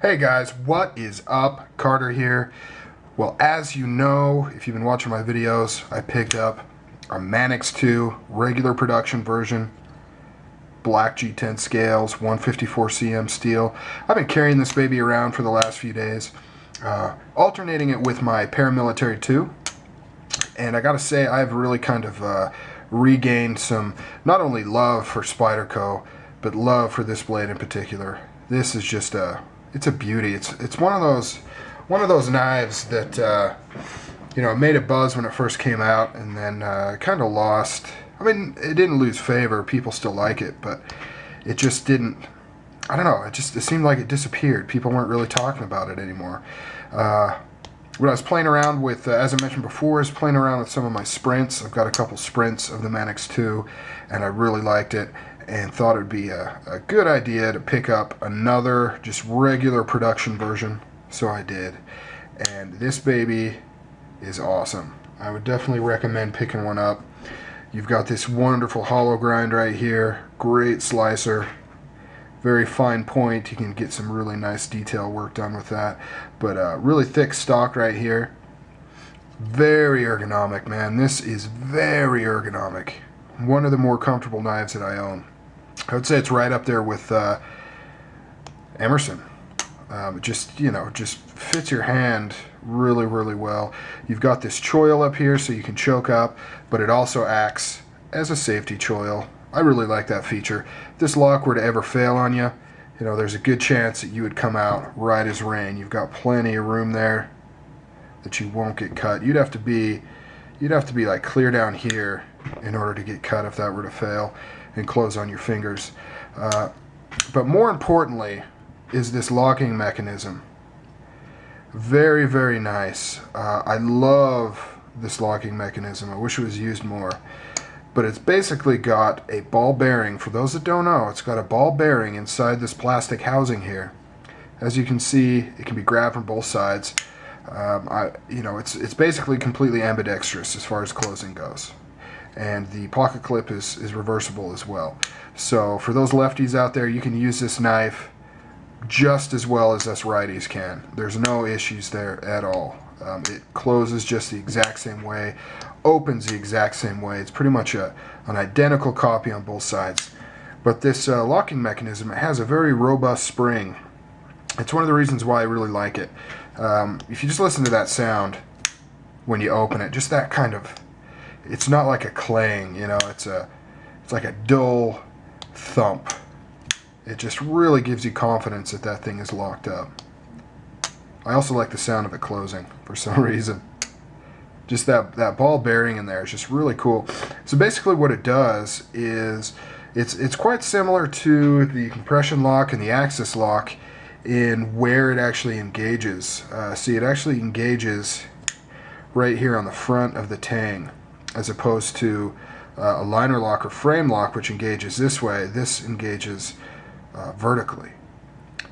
Hey guys, what is up? Carter here. Well, as you know, if you've been watching my videos, I picked up a Manix 2 regular production version, black G10 scales, 154 cm steel. I've been carrying this baby around for the last few days, alternating it with my Paramilitary 2. And I gotta say, I've really kind of regained some, not only love for Spyderco, but love for this blade in particular. This is just it's a beauty. It's one of those knives that made a buzz when it first came out, and then kind of lost. I mean, it didn't lose favor. People still like it, but it just didn't. I don't know. It seemed like it disappeared. People weren't really talking about it anymore. When I was playing around with, as I mentioned before, I was playing around with some of my sprints. I've got a couple sprints of the Manix 2, and I really liked it, and thought it would be a good idea to pick up another just regular production version. So I did, and this baby is awesome. I would definitely recommend picking one up. You've got this wonderful hollow grind right here, great slicer, very fine point. You can get some really nice detail work done with that, but really thick stock right here. Very ergonomic, man. This is very ergonomic. One of the more comfortable knives that I own. I would say it's right up there with Emerson. It just fits your hand really, really well. You've got this choil up here so you can choke up, but it also acts as a safety choil. I really like that feature. If this lock were to ever fail on you, there's a good chance that you would come out right as rain. You've got plenty of room there that you won't get cut. You'd have to be like clear down here in order to get cut if that were to fail and close on your fingers. But more importantly is this locking mechanism. Very, very nice. I love this locking mechanism. I wish it was used more. But it's basically got a ball bearing. For those that don't know, it's got a ball bearing inside this plastic housing here. As you can see, it can be grabbed from both sides. It's basically completely ambidextrous as far as closing goes. And the pocket clip is reversible as well. So for those lefties out there, you can use this knife just as well as us righties can. There's no issues there at all. It closes just the exact same way, opens the exact same way. It's pretty much an identical copy on both sides. But this locking mechanism, it has a very robust spring. It's one of the reasons why I really like it. If you just listen to that sound when you open it, just that kind of, it's not like a clang, it's like a dull thump. It just really gives you confidence that that thing is locked up. I also like the sound of it closing for some reason. Just that ball bearing in there is just really cool. So basically what it does is it's quite similar to the compression lock and the axis lock in where it actually engages. See, it actually engages right here on the front of the tang, as opposed to a liner lock or frame lock, which engages this way. This engages vertically.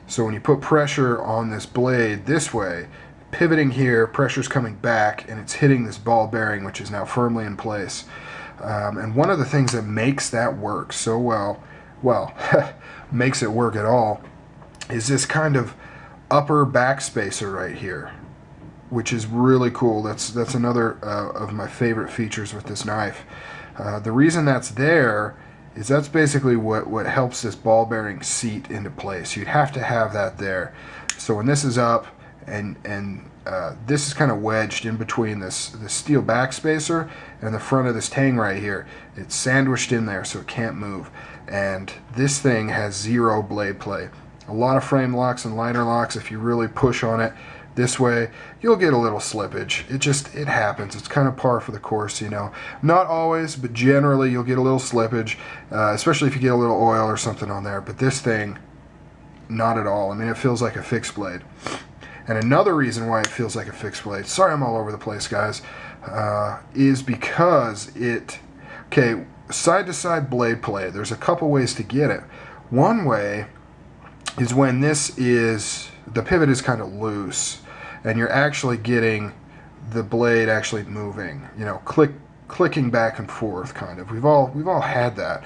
So when you put pressure on this blade this way, pivoting here, pressure's coming back, and it's hitting this ball bearing, which is now firmly in place. And one of the things that makes that work so well, makes it work at all, is this kind of upper back spacer right here, which is really cool. That's another of my favorite features with this knife. The reason that's there is that's basically what helps this ball bearing seat into place. You'd have to have that there. So when this is up and this is kind of wedged in between this steel back spacer and the front of this tang right here, it's sandwiched in there so it can't move. And this thing has zero blade play. A lot of frame locks and liner locks, if you really push on it this way, you'll get a little slippage. It happens. It's kind of par for the course, Not always, but generally you'll get a little slippage, especially if you get a little oil or something on there. But this thing, not at all. I mean, it feels like a fixed blade. And another reason why it feels like a fixed blade, sorry I'm all over the place, guys, is because side-to-side blade play, there's a couple ways to get it. One way is when the pivot is kind of loose and you're actually getting the blade actually moving, clicking back and forth kind of. We've all had that.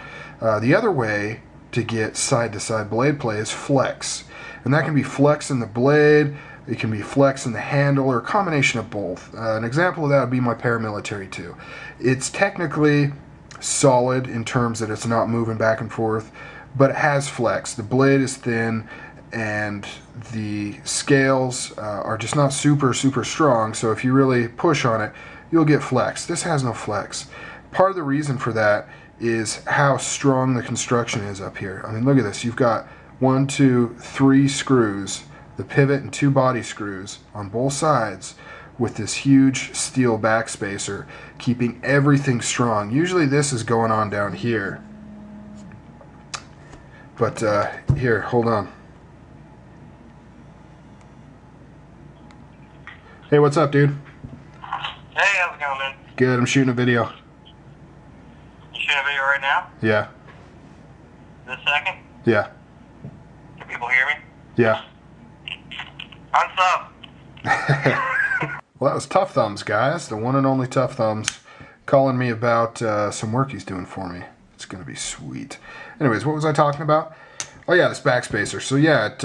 The other way to get side-to-side blade play is flex. And that can be flex in the blade, it can be flex in the handle, or a combination of both. An example of that would be my Paramilitary 2. It's technically solid in terms that it's not moving back and forth, but it has flex. The blade is thin, and the scales are just not super strong, so if you really push on it, you'll get flex. This has no flex. Part of the reason for that is how strong the construction is up here. I mean, look at this. You've got 1, 2, 3 screws, the pivot and 2 body screws on both sides, with this huge steel backspacer keeping everything strong. Usually this is going on down here, but here, hold on. Hey, what's up, dude? Hey, how's it going, man? Good, I'm shooting a video. You shooting a video right now? Yeah. This second? Yeah. Can people hear me? Yeah. Unsub. Well, that was Tough Thumbs, guys. The one and only Tough Thumbs calling me about some work he's doing for me. It's going to be sweet. Anyways, what was I talking about? Oh, yeah, this backspacer. So, yeah, it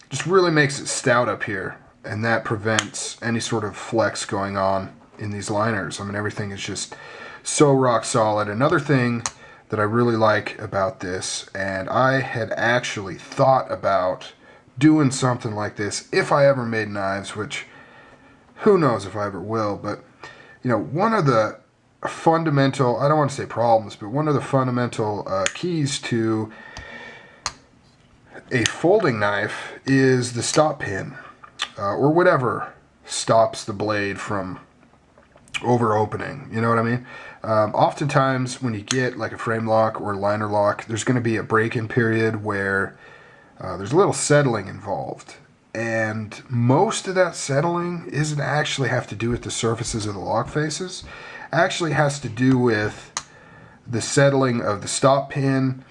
just really makes it stout up here, and that prevents any sort of flex going on in these liners. I mean, everything is just so rock solid. Another thing that I really like about this, and I had actually thought about doing something like this if I ever made knives, which who knows if I ever will, but you know, one of the fundamental, I don't want to say problems, but one of the fundamental keys to a folding knife is the stop pin, or whatever stops the blade from over opening. You know what I mean? Oftentimes when you get like a frame lock or a liner lock, there's going to be a break-in period where there's a little settling involved, and most of that settling isn't actually have to do with the surfaces of the lock faces. It actually has to do with the settling of the stop pin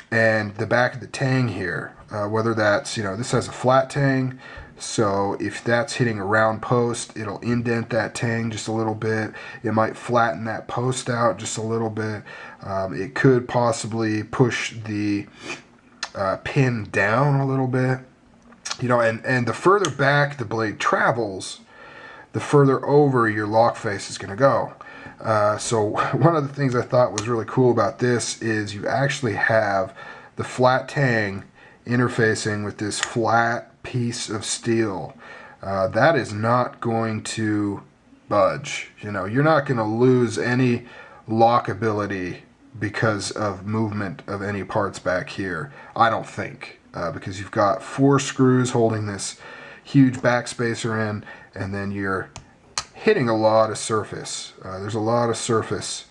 and the back of the tang here, whether that's, you know, this has a flat tang, so if that's hitting a round post, it'll indent that tang just a little bit. It might flatten that post out just a little bit. It could possibly push the pin down a little bit, you know, and the further back the blade travels, the further over your lock face is going to go. So one of the things I thought was really cool about this is you actually have the flat tang interfacing with this flat piece of steel. That is not going to budge. You know, you're not going to lose any lockability because of movement of any parts back here, I don't think, because you've got 4 screws holding this huge backspacer in, and then you're hitting a lot of surface. There's a lot of surface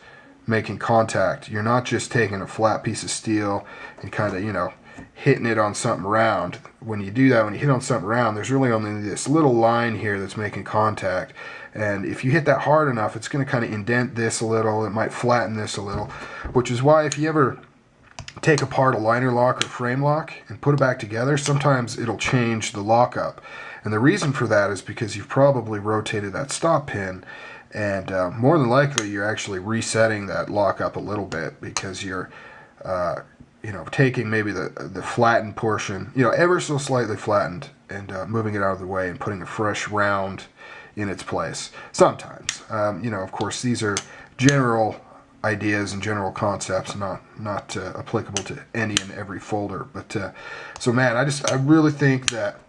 making contact. You're not just taking a flat piece of steel and kind of, you know, hitting it on something round. When you do that, when you hit on something round, there's really only this little line here that's making contact, and if you hit that hard enough, it's going to kind of indent this a little. It might flatten this a little, which is why if you ever take apart a liner lock or frame lock and put it back together, sometimes it'll change the lockup. And the reason for that is because you've probably rotated that stop pin, and more than likely you're actually resetting that lockup a little bit, because you're you know, taking maybe the flattened portion, you know, ever so slightly flattened, and moving it out of the way and putting a fresh round in its place. Sometimes, you know, of course, these are general ideas and general concepts, not applicable to any and every folder. But so, man, I really think that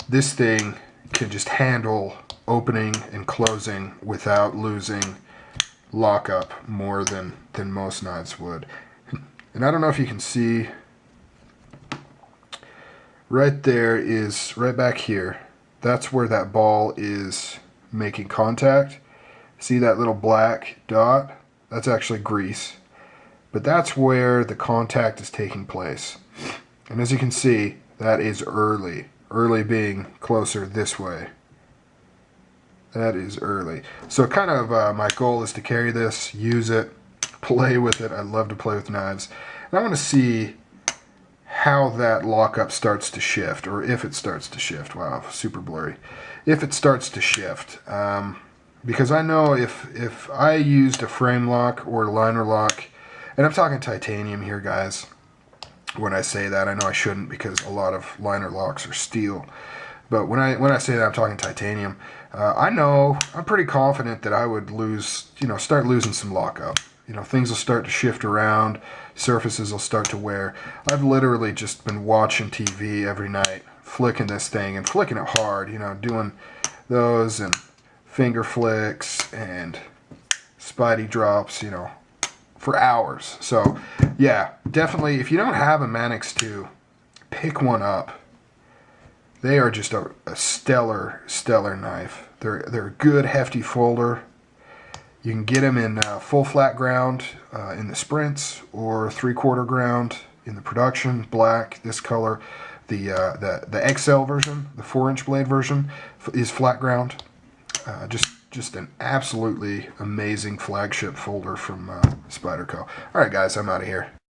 this thing can just handle opening and closing without losing lockup more than most knives would. And I don't know if you can see, right there is, right back here, that's where that ball is making contact. See that little black dot? That's actually grease. But that's where the contact is taking place. And as you can see, that is early. Early being closer this way. That is early. So kind of my goal is to carry this, use it, play with it. I love to play with knives. And I want to see how that lockup starts to shift, or if it starts to shift. Wow, super blurry. If it starts to shift. Because I know if I used a frame lock or a liner lock, and I'm talking titanium here, guys, when I say that. I know I shouldn't because a lot of liner locks are steel. But when I say that, I'm talking titanium. I know, I'm pretty confident that I would start losing some lockup. Things will start to shift around, surfaces will start to wear. I've literally just been watching TV every night, flicking this thing and flicking it hard, doing those and finger flicks and Spidey drops, for hours. So, yeah, definitely, if you don't have a Manix 2, pick one up. They are just a stellar knife. They're a good, hefty folder. You can get them in full flat ground in the Sprints, or 3/4 ground in the production, black, this color. The XL version, the 4-inch blade version, is flat ground. Just an absolutely amazing flagship folder from Spyderco. All right, guys, I'm out of here.